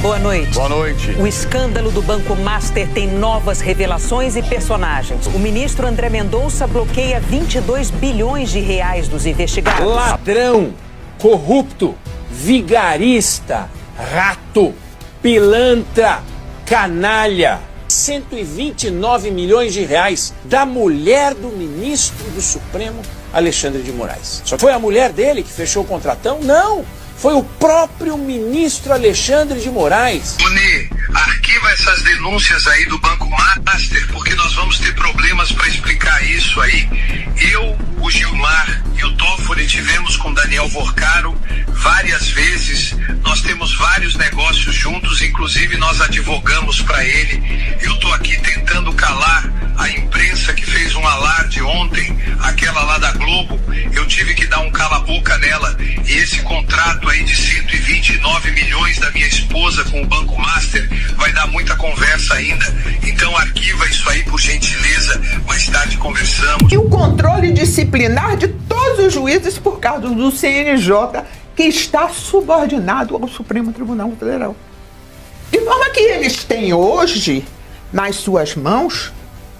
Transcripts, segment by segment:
boa noite. Boa noite. O escândalo do Banco Master tem novas revelações e personagens. O ministro André Mendonça bloqueia 22 bilhões de reais dos investigados. Ladrão, corrupto, vigarista, rato, pilantra, canalha. 129 milhões de reais da mulher do ministro do Supremo, Alexandre de Moraes. Só foi a mulher dele que fechou o contratão? Não! Foi o próprio ministro Alexandre de Moraes. Boni, arquiva essas denúncias aí do Banco Master, porque nós vamos ter problemas para explicar isso aí. Eu, o Gilmar e o Toffoli tivemos com Daniel Vorcaro várias vezes. Nós temos vários negócios juntos, inclusive nós advogamos para ele. Eu estou aqui tentando calar a imprensa que fez um alarde ontem, aquela lá da Globo. Eu tive que dar um cala-boca nela. E esse contrato aí de 129 milhões da minha esposa com o Banco Master vai dar muita conversa ainda. Então arquiva isso aí, por gentileza. Mais tarde conversamos. E o controle disciplinar de todos os juízes por causa do CNJ, que está subordinado ao Supremo Tribunal Federal. De forma que eles têm hoje, nas suas mãos,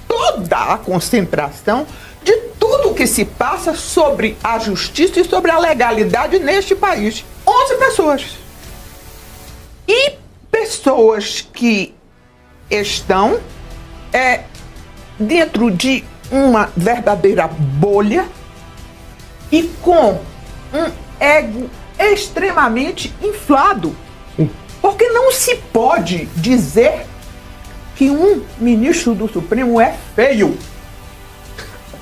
toda a concentração de tudo que se passa sobre a justiça e sobre a legalidade neste país. 11 pessoas. E pessoas que estão dentro de uma verdadeira bolha e com um ego extremamente inflado. Porque não se pode dizer que um ministro do Supremo é feio,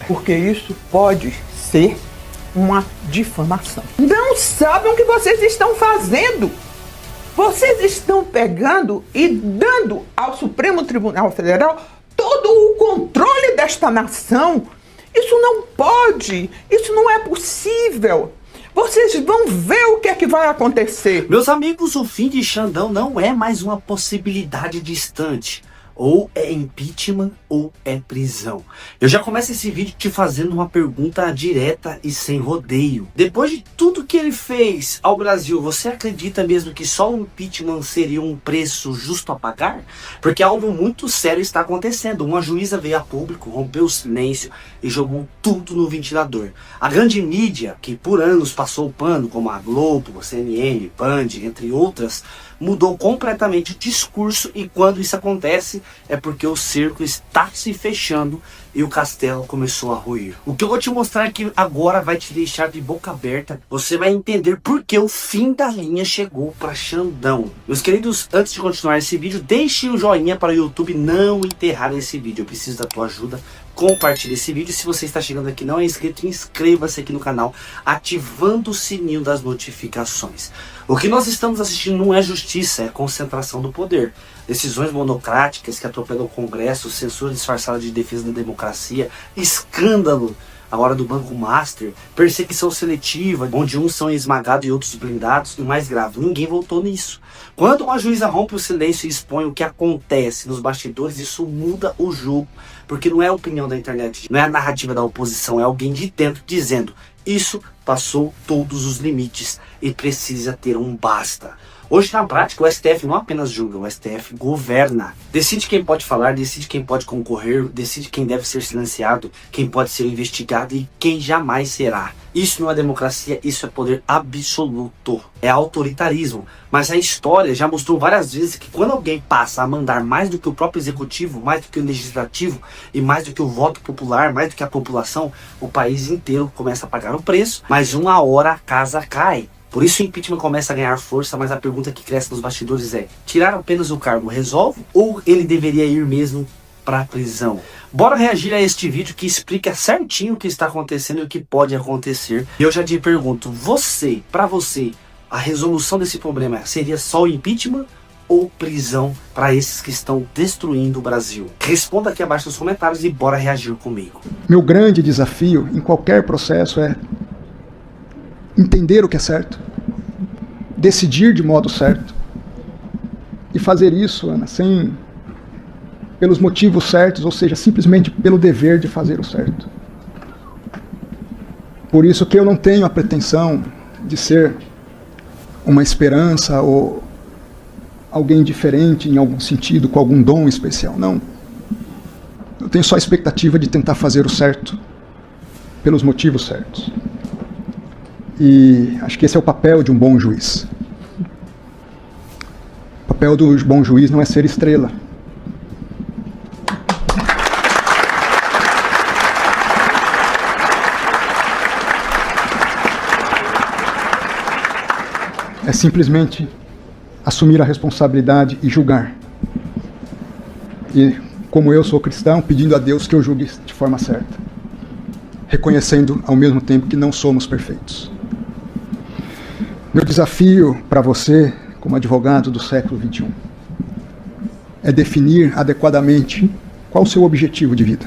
porque isso pode ser uma difamação. Não sabem o que vocês estão fazendo. Vocês estão pegando e dando ao Supremo Tribunal Federal todo o controle desta nação. Isso não pode, isso não é possível. Vocês vão ver o que é que vai acontecer. Meus amigos, o fim de Xandão não é mais uma possibilidade distante. Ou é impeachment ou é prisão. Eu já começo esse vídeo te fazendo uma pergunta direta e sem rodeio. Depois de tudo que ele fez ao Brasil, você acredita mesmo que só o impeachment seria um preço justo a pagar? Porque algo muito sério está acontecendo. Uma juíza veio a público, rompeu o silêncio e jogou tudo no ventilador. A grande mídia, que por anos passou o pano, como a Globo, a CNN, Band, entre outras, mudou completamente o discurso, e quando isso acontece é porque o cerco está se fechando e o castelo começou a ruir. O que eu vou te mostrar aqui agora vai te deixar de boca aberta. Você vai entender por que o fim da linha chegou para Xandão. Meus queridos, antes de continuar esse vídeo, deixe o joinha para o YouTube não enterrar esse vídeo. Eu preciso da tua ajuda. Compartilhe esse vídeo. Se você está chegando aqui e não é inscrito, inscreva-se aqui no canal, ativando o sininho das notificações. O que nós estamos assistindo não é justiça, é concentração do poder. Decisões monocráticas que atropelam o Congresso, censura disfarçada de defesa da democracia, escândalo a hora do Banco Master, perseguição seletiva, onde uns são esmagados e outros blindados, e o mais grave, ninguém votou nisso. Quando uma juíza rompe o silêncio e expõe o que acontece nos bastidores, isso muda o jogo, porque não é a opinião da internet, não é a narrativa da oposição, é alguém de dentro dizendo: isso passou todos os limites e precisa ter um basta. Hoje, na prática, o STF não apenas julga, o STF governa. Decide quem pode falar, decide quem pode concorrer, decide quem deve ser silenciado, quem pode ser investigado e quem jamais será. Isso não é democracia, isso é poder absoluto. É autoritarismo. Mas a história já mostrou várias vezes que quando alguém passa a mandar mais do que o próprio executivo, mais do que o legislativo e mais do que o voto popular, mais do que a população, o país inteiro começa a pagar o preço, mas uma hora a casa cai. Por isso o impeachment começa a ganhar força, mas a pergunta que cresce nos bastidores é: tirar apenas o cargo resolve? Ou ele deveria ir mesmo para a prisão? Bora reagir a este vídeo que explica certinho o que está acontecendo e o que pode acontecer. E eu já te pergunto, para você, a resolução desse problema seria só o impeachment ou prisão para esses que estão destruindo o Brasil? Responda aqui abaixo nos comentários e bora reagir comigo. Meu grande desafio em qualquer processo é entender o que é certo, decidir de modo certo e fazer isso, Ana, pelos motivos certos, ou seja, simplesmente pelo dever de fazer o certo. Por isso que eu não tenho a pretensão de ser uma esperança ou alguém diferente em algum sentido, com algum dom especial. Não. Eu tenho só a expectativa de tentar fazer o certo pelos motivos certos. E acho que esse é o papel de um bom juiz. O papel do bom juiz não é ser estrela. É simplesmente assumir a responsabilidade e julgar. E, como eu sou cristão, pedindo a Deus que eu julgue de forma certa. Reconhecendo ao mesmo tempo que não somos perfeitos. Meu desafio para você, como advogado do século XXI, é definir adequadamente qual o seu objetivo de vida.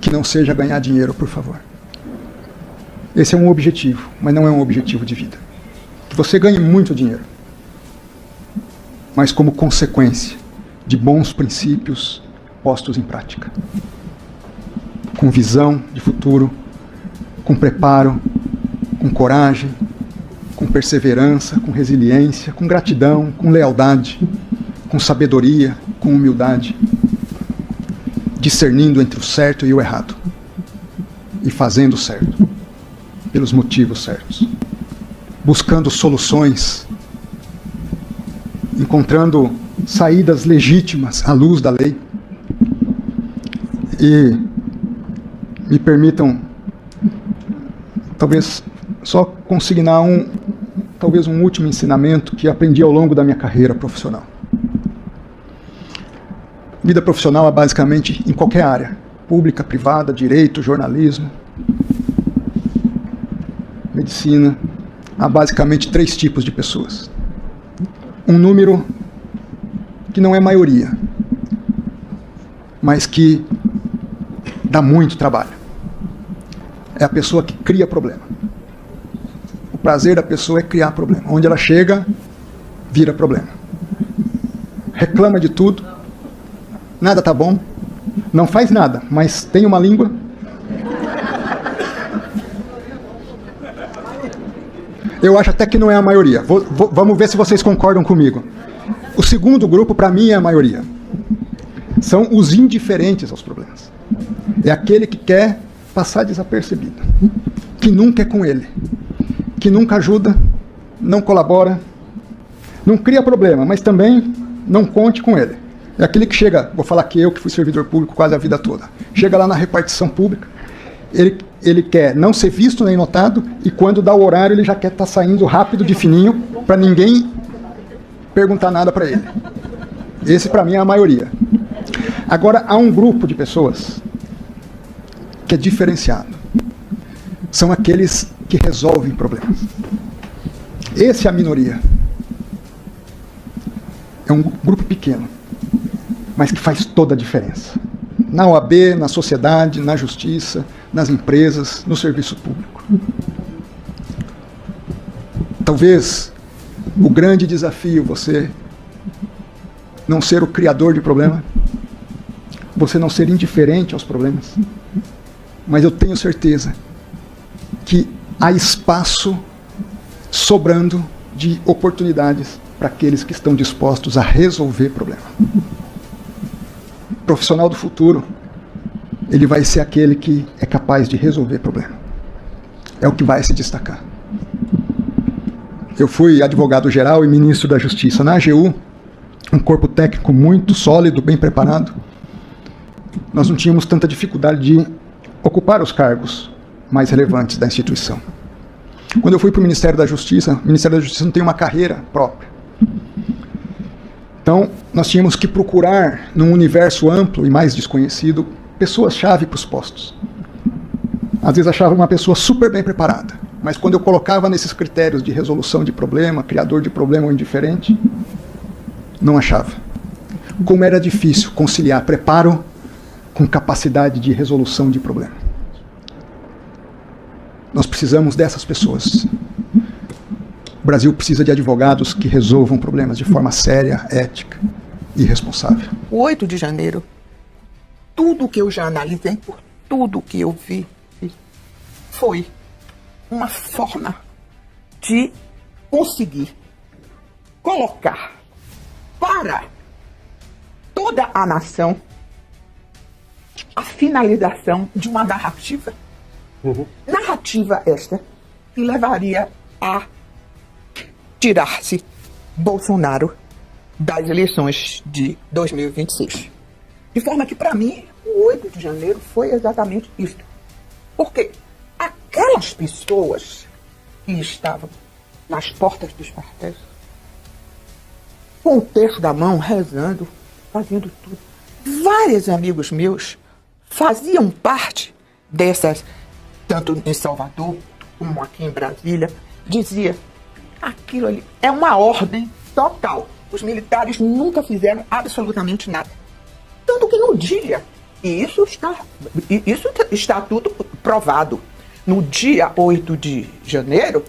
Que não seja ganhar dinheiro, por favor. Esse é um objetivo, mas não é um objetivo de vida. Que você ganhe muito dinheiro, mas como consequência de bons princípios postos em prática. Com visão de futuro, com preparo, com coragem, com perseverança, com resiliência, com gratidão, com lealdade, com sabedoria, com humildade, discernindo entre o certo e o errado, e fazendo o certo, pelos motivos certos, buscando soluções, encontrando saídas legítimas à luz da lei. E me permitam, talvez, só consignar talvez um último ensinamento que aprendi ao longo da minha carreira profissional. Vida profissional é basicamente em qualquer área, pública, privada, direito, jornalismo, medicina. Há basicamente 3 tipos de pessoas. Um número que não é maioria, mas que dá muito trabalho. É a pessoa que cria problema. O prazer da pessoa é criar problema. Onde ela chega, vira problema. Reclama de tudo, nada tá bom, não faz nada, mas tem uma língua. Eu acho até que não é a maioria. Vamos ver se vocês concordam comigo. O segundo grupo, para mim, é a maioria. São os indiferentes aos problemas. É aquele que quer passar desapercebido, que nunca é com ele, que nunca ajuda, não colabora, não cria problema, mas também não conte com ele. É aquele que chega, vou falar que eu que fui servidor público quase a vida toda, chega lá na repartição pública, ele quer não ser visto nem notado, e quando dá o horário ele já quer estar saindo rápido de fininho para ninguém perguntar nada para ele. Esse para mim é a maioria. Agora há um grupo de pessoas que é diferenciado. São aqueles que resolvem problemas. Esse é a minoria. É um grupo pequeno, mas que faz toda a diferença. Na OAB, na sociedade, na justiça, nas empresas, no serviço público. Talvez o grande desafio você não ser o criador de problema, você não ser indiferente aos problemas, mas eu tenho certeza que há espaço sobrando de oportunidades para aqueles que estão dispostos a resolver problema. O profissional do futuro, ele vai ser aquele que é capaz de resolver problema. É o que vai se destacar. Eu fui advogado geral e ministro da Justiça na AGU, um corpo técnico muito sólido, bem preparado. Nós não tínhamos tanta dificuldade de ocupar os cargos mais relevantes da instituição. Quando eu fui para o Ministério da Justiça, o Ministério da Justiça não tem uma carreira própria. Então, nós tínhamos que procurar, num universo amplo e mais desconhecido, pessoas-chave para os postos. Às vezes achava uma pessoa super bem preparada, mas quando eu colocava nesses critérios de resolução de problema, criador de problema ou indiferente, não achava. Como era difícil conciliar preparo com capacidade de resolução de problema. Nós precisamos dessas pessoas. O Brasil precisa de advogados que resolvam problemas de forma séria, ética e responsável. O 8 de janeiro, tudo que eu já analisei, por tudo que eu vi, foi uma forma de conseguir colocar para toda a nação a finalização de uma narrativa. Narrativa esta que levaria a tirar-se Bolsonaro das eleições de 2026. De forma que, para mim, o 8 de janeiro foi exatamente isso. Porque aquelas pessoas que estavam nas portas dos quartéis, com o terço da mão, rezando, fazendo tudo. Vários amigos meus faziam parte dessas, tanto em Salvador como aqui em Brasília, dizia, aquilo ali é uma ordem total. Os militares nunca fizeram absolutamente nada. Tanto que no dia, e isso está tudo provado, no dia 8 de janeiro,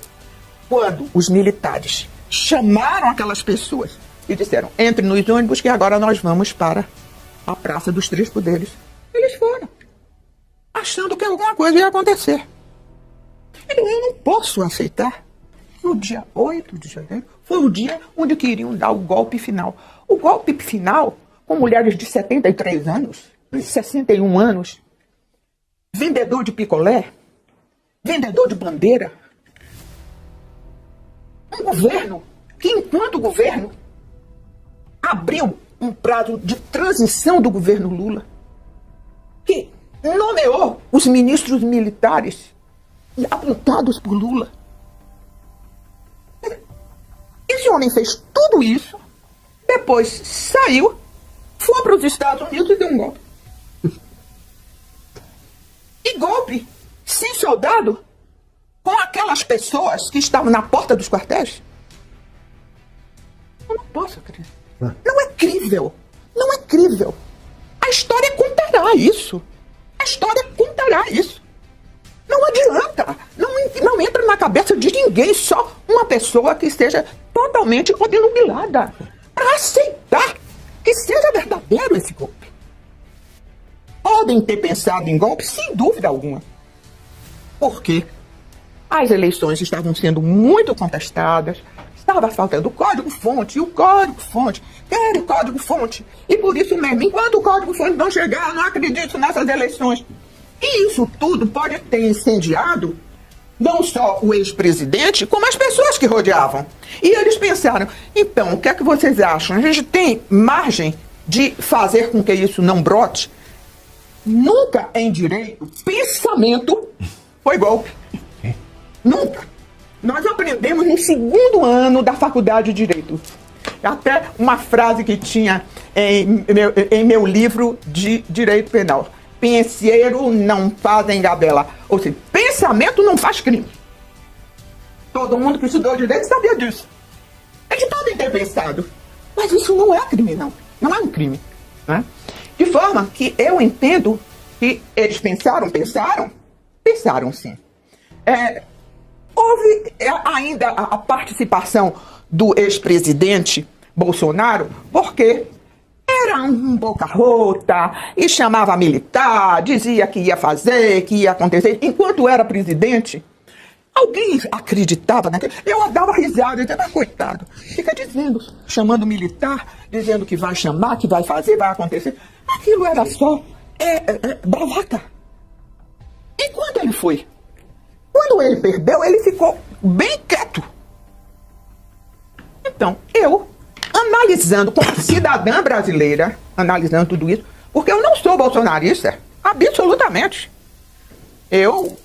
quando os militares chamaram aquelas pessoas e disseram, entre nos ônibus que agora nós vamos para a Praça dos Três Poderes. Eles foram, achando que alguma coisa ia acontecer. Eu não posso aceitar. No dia 8 de janeiro, foi o dia onde queriam dar o golpe final. O golpe final, com mulheres de 73 anos, de 61 anos, vendedor de picolé, vendedor de bandeira. Um governo que, enquanto governo, abriu um prazo de transição do governo Lula, que nomeou os ministros militares apontados por Lula. Esse homem fez tudo isso, depois saiu, foi para os Estados Unidos e deu um golpe. E golpe sem soldado, com aquelas pessoas que estavam na porta dos quartéis. Eu não posso acreditar. Não é crível. Não é crível. A história contará isso. A história contará isso. Não adianta. Não entra na cabeça de ninguém, só uma pessoa que esteja totalmente obnubilada para aceitar que seja verdadeiro esse golpe. Podem ter pensado em golpe, sem dúvida alguma. Por quê? As eleições estavam sendo muito contestadas, estava faltando o código-fonte, e o código-fonte, quero o código-fonte. E por isso mesmo, enquanto o código-fonte não chegar, eu não acredito nessas eleições. E isso tudo pode ter incendiado não só o ex-presidente, como as pessoas que rodeavam. E eles pensaram, então, o que é que vocês acham? A gente tem margem de fazer com que isso não brote? Nunca em direito, pensamento foi golpe. Nunca. Nós aprendemos no segundo ano da faculdade de Direito. Até uma frase que tinha em meu livro de Direito Penal. Penseiro não faz engabela. Ou seja, pensamento não faz crime. Todo mundo que estudou direito sabia disso. Eles podem ter pensado. Mas isso não é crime, não. Não é um crime. Né? De forma que eu entendo que eles pensaram sim. Houve ainda a participação do ex-presidente Bolsonaro, porque era um boca rota e chamava militar, dizia que ia fazer, que ia acontecer. Enquanto era presidente, alguém acreditava naquilo. Eu dava risada, eu dizia, coitado, fica dizendo, chamando militar, dizendo que vai chamar, que vai fazer, vai acontecer. Aquilo era só bravata. E quando ele foi? Quando ele perdeu, ele ficou bem quieto. Então, eu, analisando como cidadã brasileira, analisando tudo isso, porque eu não sou bolsonarista, absolutamente. Eu,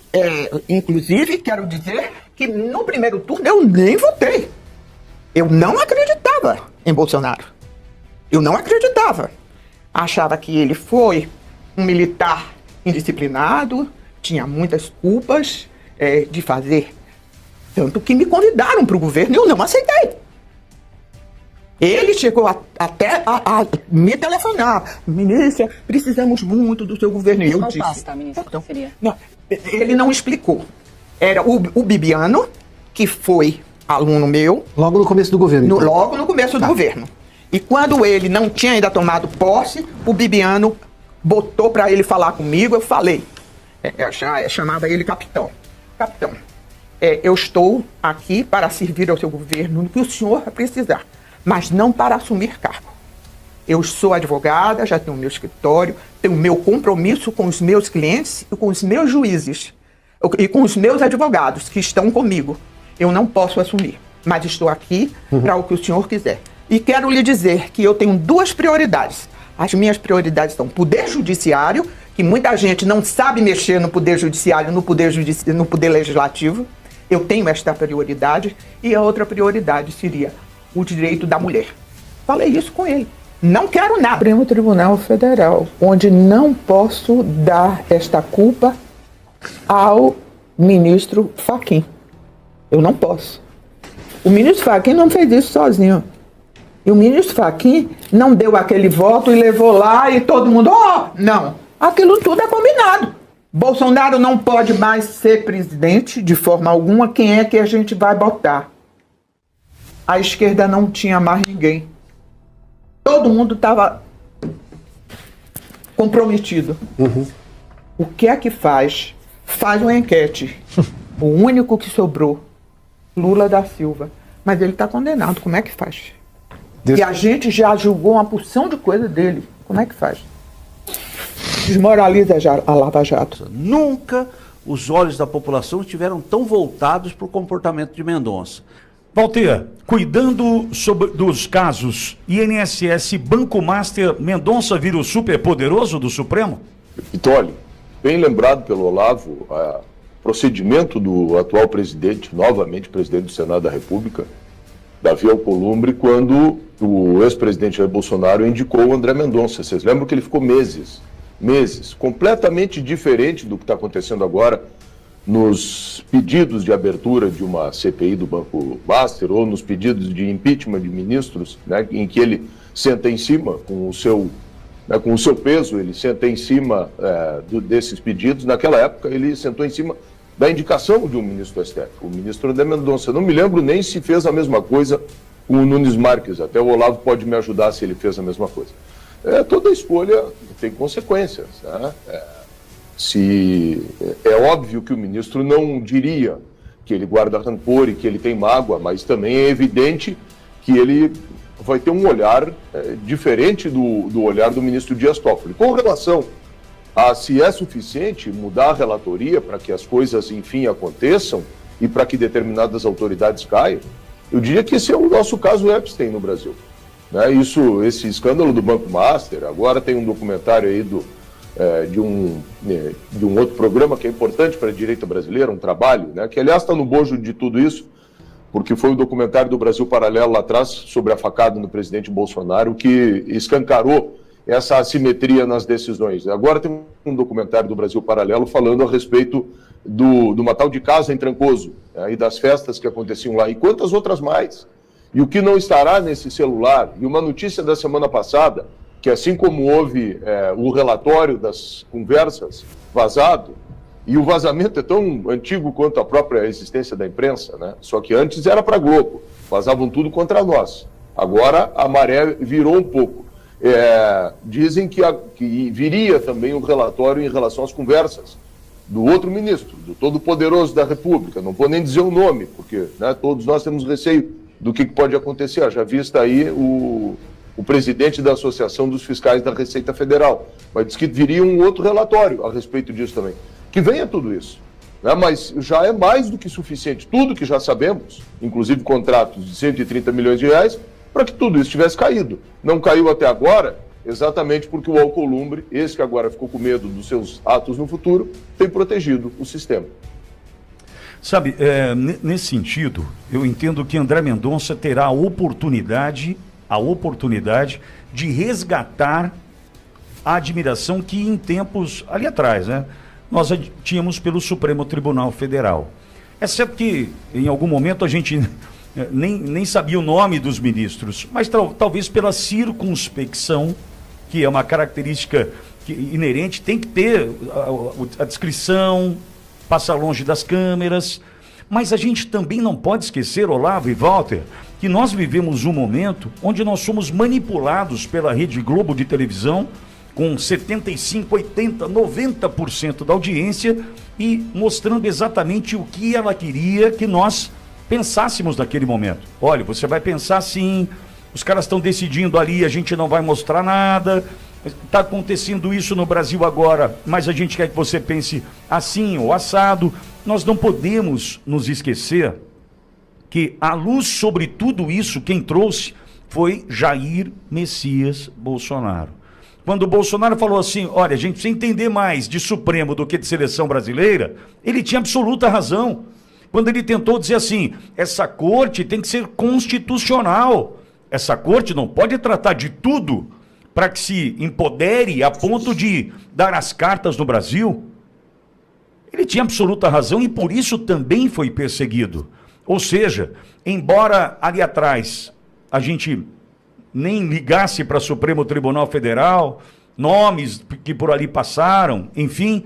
inclusive, quero dizer que no primeiro turno eu nem votei. Eu não acreditava em Bolsonaro. Eu não acreditava. Achava que ele foi um militar indisciplinado, tinha muitas culpas de fazer. Tanto que me convidaram para o governo e eu não aceitei. Ele chegou até a me telefonar. Ministra, precisamos muito do seu governo. E eu disse... Qual pasta, ministra? Então, seria? Não, ele não explicou. Era o Bibiano, que foi aluno meu. Logo no começo do governo. Então. Logo no começo do governo. E quando ele não tinha ainda tomado posse, o Bibiano botou para ele falar comigo. Eu falei. Eu chamava ele capitão. Capitão, eu estou aqui para servir ao seu governo no que o senhor precisar, mas não para assumir cargo. Eu sou advogada, já tenho meu escritório, tenho meu compromisso com os meus clientes e com os meus juízes e com os meus advogados que estão comigo. Eu não posso assumir, mas estou aqui para o que o senhor quiser. E quero lhe dizer que eu tenho 2 prioridades. As minhas prioridades são poder judiciário, que muita gente não sabe mexer no poder judiciário, no poder legislativo. Eu tenho esta prioridade. E a outra prioridade seria o direito da mulher. Falei isso com ele. Não quero nada. Supremo Tribunal Federal, onde não posso dar esta culpa ao ministro Fachin. Eu não posso. O ministro Fachin não fez isso sozinho. E o ministro Fachin não deu aquele voto e levou lá e todo mundo... Não. Aquilo tudo é combinado. Bolsonaro não pode mais ser presidente de forma alguma. Quem é que a gente vai botar? A esquerda não tinha mais ninguém. Todo mundo estava comprometido. O que é que faz? Faz uma enquete. O único que sobrou, Lula da Silva. Mas ele está condenado. Como é que faz? E a gente já julgou uma porção de coisa dele. Como é que faz? Desmoraliza a Lava Jato. Nunca os olhos da população estiveram tão voltados para o comportamento de Mendonça. Walter, cuidando dos casos INSS, Banco Master, Mendonça vira o superpoderoso do Supremo? Vitório, bem lembrado pelo Olavo, o procedimento do atual presidente, novamente presidente do Senado da República, Davi Alcolumbre, quando o ex-presidente Jair Bolsonaro indicou o André Mendonça. Vocês lembram que ele ficou meses, completamente diferente do que está acontecendo agora nos pedidos de abertura de uma CPI do Banco Master ou nos pedidos de impeachment de ministros, né, em que ele senta em cima com o seu peso, ele senta em cima desses pedidos. Naquela época ele sentou em cima da indicação de um ministro do STF, o ministro André Mendonça. Não me lembro nem se fez a mesma coisa com o Nunes Marques, até o Olavo pode me ajudar se ele fez a mesma coisa. Toda escolha tem consequências, né? É óbvio que o ministro não diria que ele guarda rancor e que ele tem mágoa, mas também é evidente que ele vai ter um olhar diferente do olhar do ministro Dias Toffoli. Com relação a se é suficiente mudar a relatoria para que as coisas, enfim, aconteçam e para que determinadas autoridades caiam, eu diria que esse é o nosso caso Epstein no Brasil. Né? Esse escândalo do Banco Master, agora tem um documentário aí de um outro programa que é importante para a direita brasileira, um trabalho, né, que aliás está no bojo de tudo isso, porque foi o documentário do Brasil Paralelo lá atrás sobre a facada no presidente Bolsonaro que escancarou essa assimetria nas decisões. Agora tem um documentário do Brasil Paralelo falando a respeito de uma tal de casa em Trancoso, né, e das festas que aconteciam lá, e quantas outras mais. E o que não estará nesse celular, e uma notícia da semana passada, que assim como houve o relatório das conversas vazado, e o vazamento é tão antigo quanto a própria existência da imprensa, né? Só que antes era para Globo, vazavam tudo contra nós. Agora a maré virou um pouco. Dizem que viria também um relatório em relação às conversas do outro ministro, do Todo-Poderoso da República. Não vou nem dizer o nome, porque, né, todos nós temos receio do que pode acontecer. Já vista aí o presidente da Associação dos Fiscais da Receita Federal, mas diz que viria um outro relatório a respeito disso também. Que venha tudo isso, né? Mas já é mais do que suficiente, tudo que já sabemos, inclusive contratos de 130 milhões de reais, para que tudo isso tivesse caído. Não caiu até agora, exatamente porque o Alcolumbre, esse que agora ficou com medo dos seus atos no futuro, tem protegido o sistema. Sabe, nesse sentido, eu entendo que André Mendonça terá a oportunidade de resgatar a admiração que em tempos ali atrás, né, nós tínhamos pelo Supremo Tribunal Federal. É certo que em algum momento a gente nem sabia o nome dos ministros, mas talvez pela circunspecção, que é uma característica inerente, tem que ter a discrição, passar longe das câmeras. Mas a gente também não pode esquecer, Olavo e Walter, que nós vivemos um momento onde nós somos manipulados pela Rede Globo de televisão, com 75%, 80%, 90% da audiência, e mostrando exatamente o que ela queria que nós pensássemos naquele momento. Olha, você vai pensar assim, os caras estão decidindo ali, a gente não vai mostrar nada, está acontecendo isso no Brasil agora, mas a gente quer que você pense assim ou assado. Nós não podemos nos esquecer que a luz sobre tudo isso, quem trouxe foi Jair Messias Bolsonaro. Quando o Bolsonaro falou assim, olha, a gente precisa entender mais de Supremo do que de seleção brasileira, ele tinha absoluta razão. Quando ele tentou dizer assim, essa corte tem que ser constitucional, essa corte não pode tratar de tudo para que se empodere a ponto de dar as cartas no Brasil. Ele tinha absoluta razão e por isso também foi perseguido. Ou seja, embora ali atrás a gente nem ligasse para o Supremo Tribunal Federal, nomes que por ali passaram, enfim,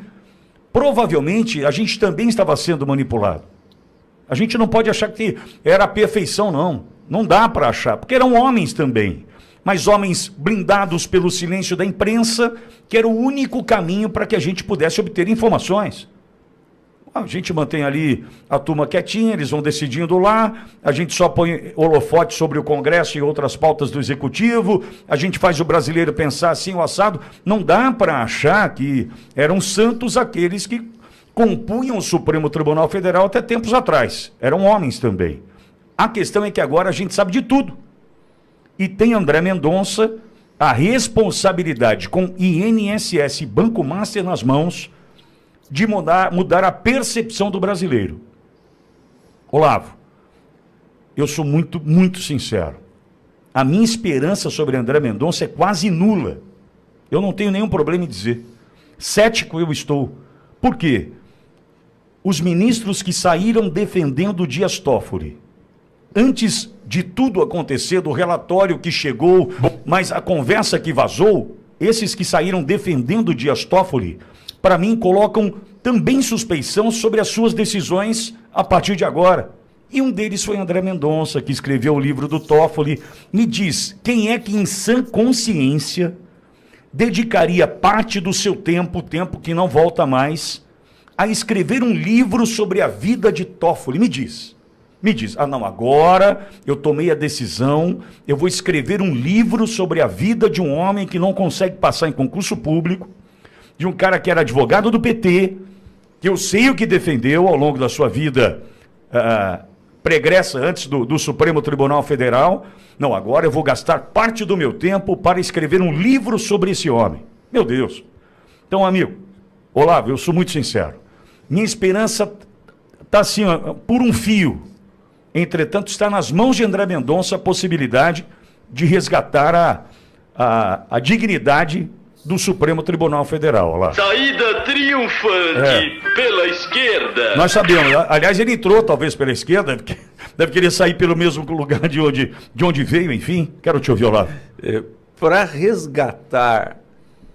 provavelmente a gente também estava sendo manipulado. A gente não pode achar que era a perfeição, não. Não dá para achar, porque eram homens também. Mas homens blindados pelo silêncio da imprensa, que era o único caminho para que a gente pudesse obter informações. A gente mantém ali a turma quietinha, eles vão decidindo lá, a gente só põe holofote sobre o Congresso e outras pautas do Executivo, a gente faz o brasileiro pensar assim, o assado. Não dá para achar que eram santos aqueles que compunham o Supremo Tribunal Federal até tempos atrás. Eram homens também. A questão é que agora a gente sabe de tudo. E tem André Mendonça a responsabilidade com INSS e Banco Master nas mãos de mudar a percepção do brasileiro. Olavo, eu sou muito sincero. A minha esperança sobre André Mendonça é quase nula. Eu não tenho nenhum problema em dizer. Cético eu estou. Por quê? Os ministros que saíram defendendo Dias Toffoli, antes de tudo acontecer, do relatório que chegou, mas a conversa que vazou, esses que saíram defendendo Dias Toffoli, para mim, colocam também suspeição sobre as suas decisões a partir de agora. E um deles foi André Mendonça, que escreveu o livro do Toffoli. Me diz, quem é que em sã consciência dedicaria parte do seu tempo que não volta mais, a escrever um livro sobre a vida de Toffoli? Me diz, não, agora eu tomei a decisão, eu vou escrever um livro sobre a vida de um homem que não consegue passar em concurso público, de um cara que era advogado do PT, que eu sei o que defendeu ao longo da sua vida pregressa antes do Supremo Tribunal Federal. Não, agora eu vou gastar parte do meu tempo para escrever um livro sobre esse homem. Meu Deus. Então, amigo, Olavo, eu sou muito sincero. Minha esperança está assim, por um fio. Entretanto, está nas mãos de André Mendonça a possibilidade de resgatar a dignidade do Supremo Tribunal Federal. Lá. Saída triunfante pela esquerda. Nós sabemos. Aliás, ele entrou talvez pela esquerda, deve querer sair pelo mesmo lugar de onde veio, enfim. Quero te ouvir, Olavo. Para resgatar,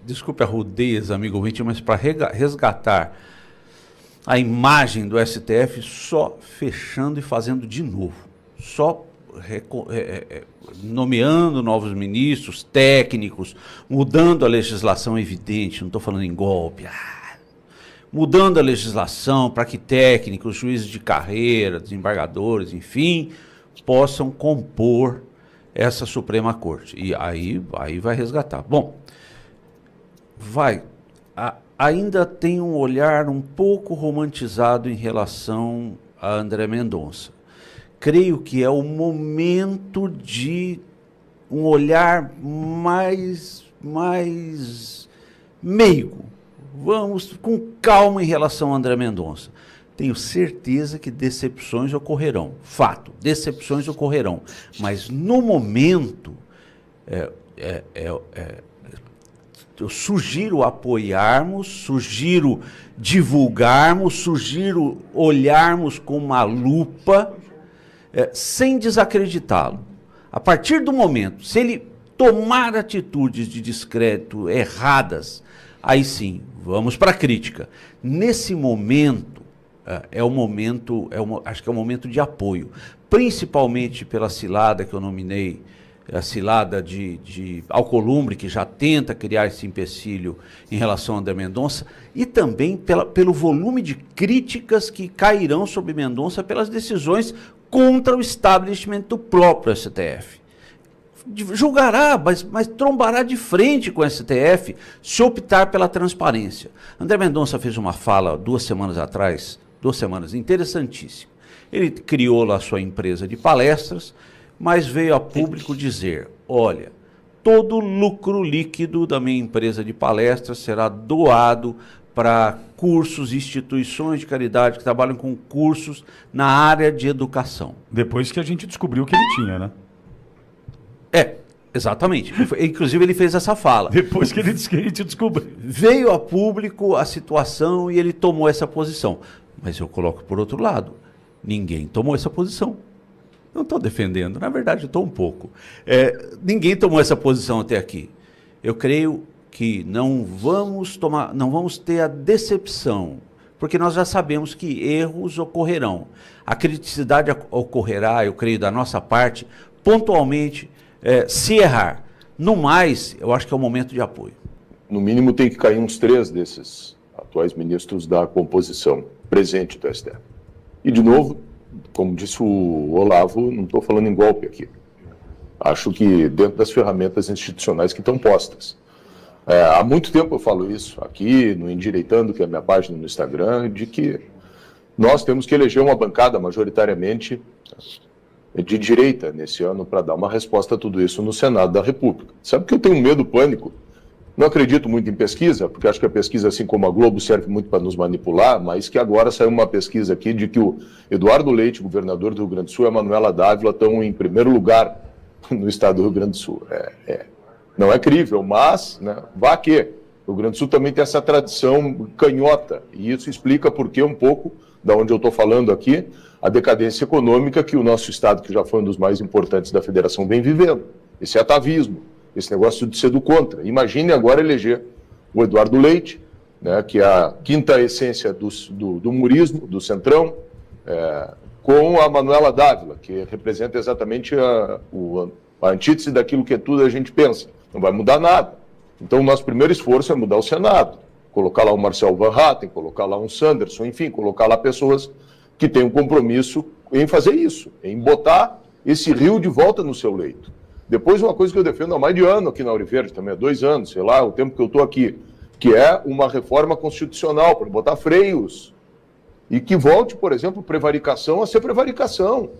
desculpe a rudez, amigo ouvinte, mas para resgatar a imagem do STF, só fechando e fazendo de novo. Só nomeando novos ministros, técnicos, mudando a legislação, evidente, não estou falando em golpe, mudando a legislação para que técnicos, juízes de carreira, desembargadores, enfim, possam compor essa Suprema Corte. E aí vai resgatar. Bom, ainda tem um olhar um pouco romantizado em relação a André Mendonça. Creio que é o momento de um olhar mais meigo. Vamos com calma em relação a André Mendonça. Tenho certeza que decepções ocorrerão. Fato, decepções ocorrerão. Mas no momento, eu sugiro apoiarmos, sugiro divulgarmos, sugiro olharmos com uma lupa, sem desacreditá-lo. A partir do momento, se ele tomar atitudes de descrédito erradas, aí sim, vamos para a crítica. Nesse momento, acho que é o momento de apoio, principalmente pela cilada que eu nominei, a cilada de Alcolumbre, que já tenta criar esse empecilho em relação a André Mendonça, e também pelo volume de críticas que cairão sobre Mendonça pelas decisões contra o establishment do próprio STF. julgará, mas trombará de frente com o STF se optar pela transparência. André Mendonça fez uma fala 2 semanas atrás, 2 semanas, interessantíssima. Ele criou lá sua empresa de palestras, mas veio a público dizer, olha, todo lucro líquido da minha empresa de palestras será doado para cursos, instituições de caridade que trabalham com cursos na área de educação. Depois que a gente descobriu que ele tinha, né? Exatamente. Inclusive ele fez essa fala. Depois que ele disse que a gente descobriu. Veio a público a situação e ele tomou essa posição. Mas eu coloco por outro lado, ninguém tomou essa posição. Não estou defendendo, na verdade estou um pouco. Ninguém tomou essa posição até aqui. Eu creio que não vamos ter a decepção, porque nós já sabemos que erros ocorrerão. A criticidade ocorrerá, eu creio, da nossa parte, pontualmente, se errar. No mais, eu acho que é o momento de apoio. No mínimo tem que cair uns 3 desses atuais ministros da composição presente do STF. E, de novo, como disse o Olavo, não estou falando em golpe aqui. Acho que dentro das ferramentas institucionais que estão postas. Há muito tempo eu falo isso aqui, no Endireitando, que é a minha página no Instagram, de que nós temos que eleger uma bancada majoritariamente de direita nesse ano para dar uma resposta a tudo isso no Senado da República. Sabe que eu tenho medo, pânico? Não acredito muito em pesquisa, porque acho que a pesquisa, assim como a Globo, serve muito para nos manipular, mas que agora saiu uma pesquisa aqui de que o Eduardo Leite, governador do Rio Grande do Sul, e a Manuela Dávila estão em primeiro lugar no estado do Rio Grande do Sul. Não é crível, mas, né, vá que o Rio Grande do Sul também tem essa tradição canhota, e isso explica por que um pouco, da onde eu estou falando aqui, a decadência econômica que o nosso estado, que já foi um dos mais importantes da federação, vem vivendo. Esse atavismo, esse negócio de ser do contra. Imagine agora eleger o Eduardo Leite, né, que é a quinta essência do murismo, do centrão, com a Manuela Dávila, que representa exatamente a antítese daquilo que tudo a gente pensa. Não vai mudar nada. Então o nosso primeiro esforço é mudar o Senado. Colocar lá o Marcel Van Hatten, colocar lá um Sanderson, enfim, colocar lá pessoas que têm um compromisso em fazer isso, em botar esse rio de volta no seu leito. Depois, uma coisa que eu defendo há mais de ano aqui na Ouro Verde, também há 2 anos, sei lá, o tempo que eu estou aqui, que é uma reforma constitucional para botar freios e que volte, por exemplo, prevaricação a ser prevaricação,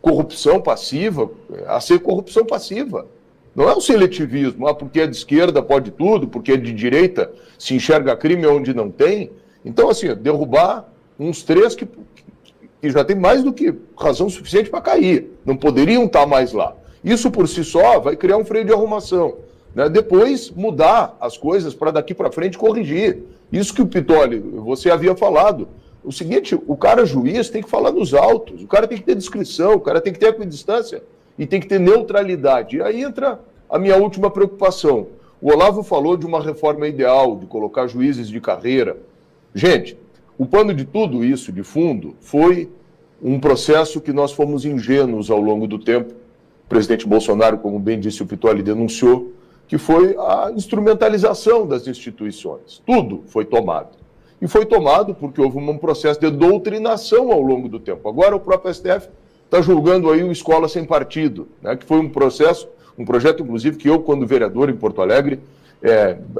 corrupção passiva a ser corrupção passiva. Não é um seletivismo, porque é de esquerda pode tudo, porque é de direita se enxerga crime onde não tem. Então, assim, derrubar uns 3 que já tem mais do que razão suficiente para cair, não poderiam estar mais lá. Isso por si só vai criar um freio de arrumação, né? Depois mudar as coisas para daqui para frente corrigir. Isso que o Pitoli, você havia falado. O seguinte, o cara juiz tem que falar nos autos, o cara tem que ter discrição, o cara tem que ter equidistância e tem que ter neutralidade. E aí entra a minha última preocupação. O Olavo falou de uma reforma ideal, de colocar juízes de carreira. Gente, o pano de tudo isso, de fundo, foi um processo que nós fomos ingênuos ao longo do tempo. O presidente Bolsonaro, como bem disse o Pitoli, denunciou que foi a instrumentalização das instituições. Tudo foi tomado. E foi tomado porque houve um processo de doutrinação ao longo do tempo. Agora o próprio STF está julgando aí o Escola Sem Partido, né, que foi um processo, um projeto, inclusive, que eu, quando vereador em Porto Alegre,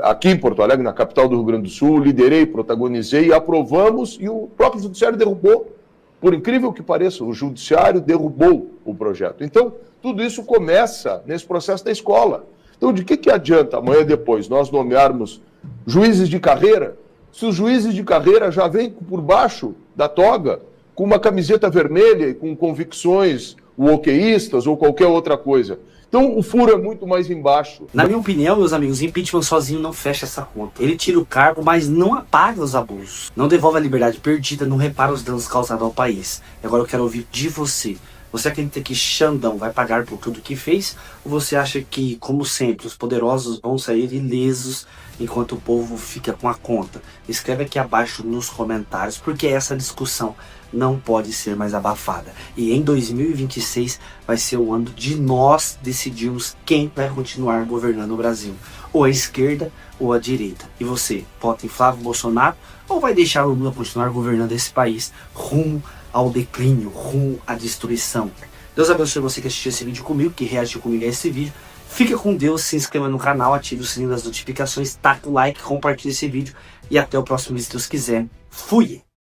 aqui em Porto Alegre, na capital do Rio Grande do Sul, liderei, protagonizei, aprovamos e o próprio Judiciário derrubou. Por incrível que pareça, o Judiciário derrubou o projeto. Então, tudo isso começa nesse processo da escola. Então, de que adianta amanhã depois nós nomearmos juízes de carreira, se os juízes de carreira já vêm por baixo da toga, com uma camiseta vermelha e com convicções wokeístas ou qualquer outra coisa? Então, o furo é muito mais embaixo. Na minha opinião, meus amigos, impeachment sozinho não fecha essa conta. Ele tira o cargo, mas não apaga os abusos. Não devolve a liberdade perdida, não repara os danos causados ao país. E agora eu quero ouvir de você. Você acredita que Xandão vai pagar por tudo que fez? Ou você acha que, como sempre, os poderosos vão sair ilesos enquanto o povo fica com a conta? Escreve aqui abaixo nos comentários, porque essa discussão não pode ser mais abafada. E em 2026 vai ser o ano de nós decidirmos quem vai continuar governando o Brasil. Ou a esquerda ou a direita. E você, vota em Flávio Bolsonaro ou vai deixar o Lula continuar governando esse país rumo ao declínio, rumo à destruição? Deus abençoe você que assistiu esse vídeo comigo, que reagiu comigo a esse vídeo. Fica com Deus, se inscreva no canal, ative o sininho das notificações, taca o like, compartilhe esse vídeo e até o próximo vídeo se Deus quiser. Fui!